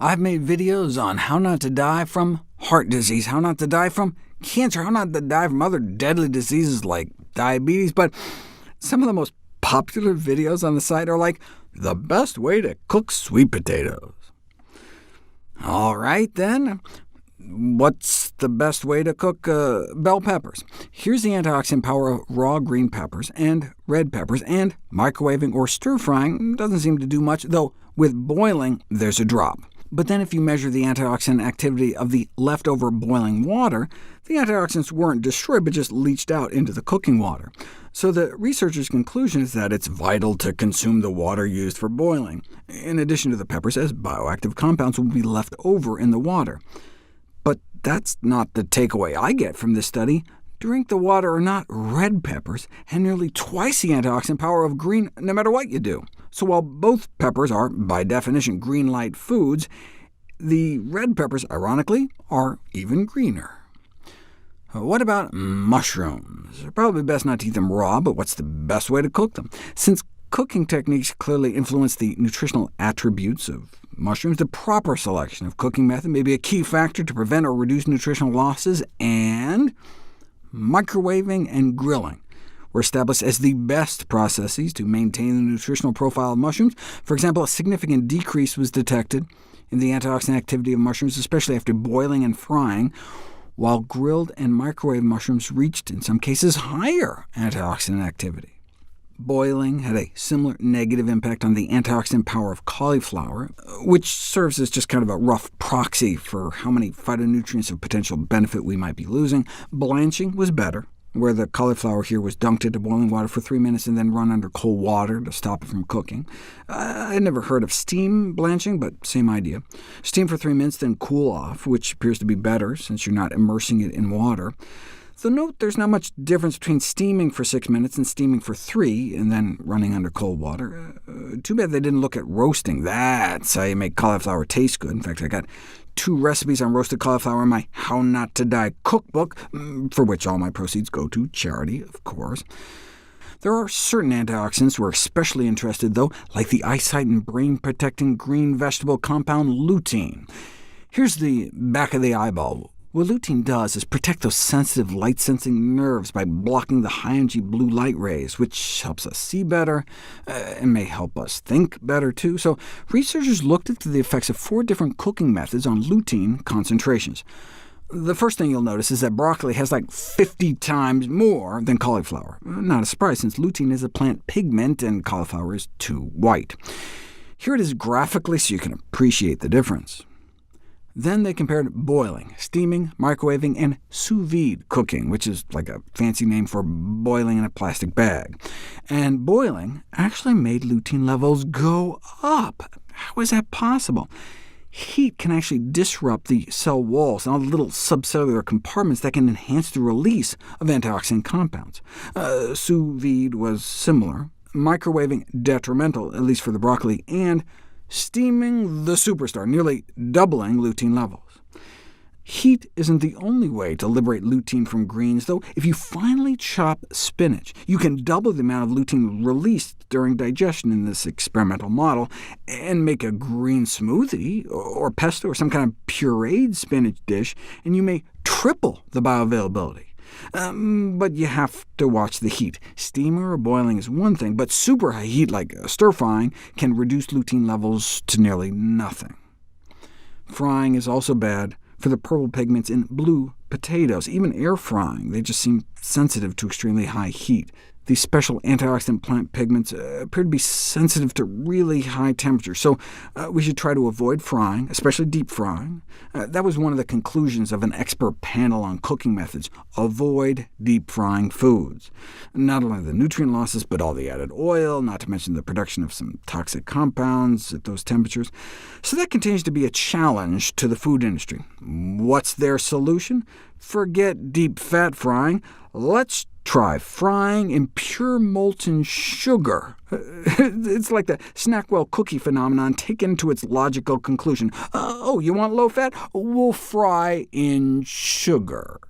I've made videos on how not to die from heart disease, how not to die from cancer, how not to die from other deadly diseases like diabetes, but some of the most popular videos on the site are like, the best way to cook sweet potatoes. All right, then. What's the best way to cook bell peppers? Here's the antioxidant power of raw green peppers and red peppers, and microwaving or stir-frying doesn't seem to do much, though with boiling there's a drop. But then if you measure the antioxidant activity of the leftover boiling water, the antioxidants weren't destroyed, but just leached out into the cooking water. So the researchers' conclusion is that it's vital to consume the water used for boiling, in addition to the peppers, as bioactive compounds will be left over in the water. But that's not the takeaway I get from this study. Drink the water or not, red peppers have nearly twice the antioxidant power of green, no matter what you do. So while both peppers are, by definition, green light foods, the red peppers, ironically, are even greener. What about mushrooms? Probably best not to eat them raw, but what's the best way to cook them? Since cooking techniques clearly influence the nutritional attributes of mushrooms, the proper selection of cooking method may be a key factor to prevent or reduce nutritional losses, and microwaving and grilling were established as the best processes to maintain the nutritional profile of mushrooms. For example, a significant decrease was detected in the antioxidant activity of mushrooms, especially after boiling and frying, while grilled and microwave mushrooms reached, in some cases, higher antioxidant activity. Boiling had a similar negative impact on the antioxidant power of cauliflower, which serves as just kind of a rough proxy for how many phytonutrients of potential benefit we might be losing. Blanching was better, where the cauliflower here was dunked into boiling water for 3 minutes and then run under cold water to stop it from cooking. I'd never heard of steam blanching, but same idea. Steam for 3 minutes, then cool off, which appears to be better since you're not immersing it in water. Though note there's not much difference between steaming for 6 minutes and steaming for 3, and then running under cold water. Too bad they didn't look at roasting. That's how you make cauliflower taste good. In fact, I got 2 recipes on roasted cauliflower in my How Not to Die cookbook, for which all my proceeds go to charity, of course. There are certain antioxidants we're especially interested, though, like the eyesight and brain-protecting green vegetable compound lutein. Here's the back of the eyeball. What lutein does is protect those sensitive light-sensing nerves by blocking the high-energy blue light rays, which helps us see better, and may help us think better, too. So researchers looked into the effects of 4 different cooking methods on lutein concentrations. The first thing you'll notice is that broccoli has like 50 times more than cauliflower. Not a surprise, since lutein is a plant pigment and cauliflower is too white. Here it is graphically so you can appreciate the difference. Then they compared boiling, steaming, microwaving, and sous vide cooking, which is like a fancy name for boiling in a plastic bag. And boiling actually made lutein levels go up. How is that possible? Heat can actually disrupt the cell walls and all the little subcellular compartments that can enhance the release of antioxidant compounds. Sous vide was similar, microwaving detrimental, at least for the broccoli, and steaming the superstar, nearly doubling lutein levels. Heat isn't the only way to liberate lutein from greens, though. If you finely chop spinach, you can double the amount of lutein released during digestion in this experimental model, and make a green smoothie, or pesto, or some kind of pureed spinach dish, and you may triple the bioavailability. But you have to watch the heat. Steaming or boiling is one thing, but super high heat, like stir-frying, can reduce lutein levels to nearly nothing. Frying is also bad for the purple pigments in blue potatoes. Even air frying, they just seem sensitive to extremely high heat. These special antioxidant plant pigments appear to be sensitive to really high temperatures, so we should try to avoid frying, especially deep frying. That was one of the conclusions of an expert panel on cooking methods. Avoid deep frying foods. Not only the nutrient losses, but all the added oil, not to mention the production of some toxic compounds at those temperatures. So that continues to be a challenge to the food industry. What's their solution? Forget deep fat frying. Let's try frying in pure molten sugar. It's like the Snackwell cookie phenomenon taken to its logical conclusion. Oh, you want low fat? We'll fry in sugar.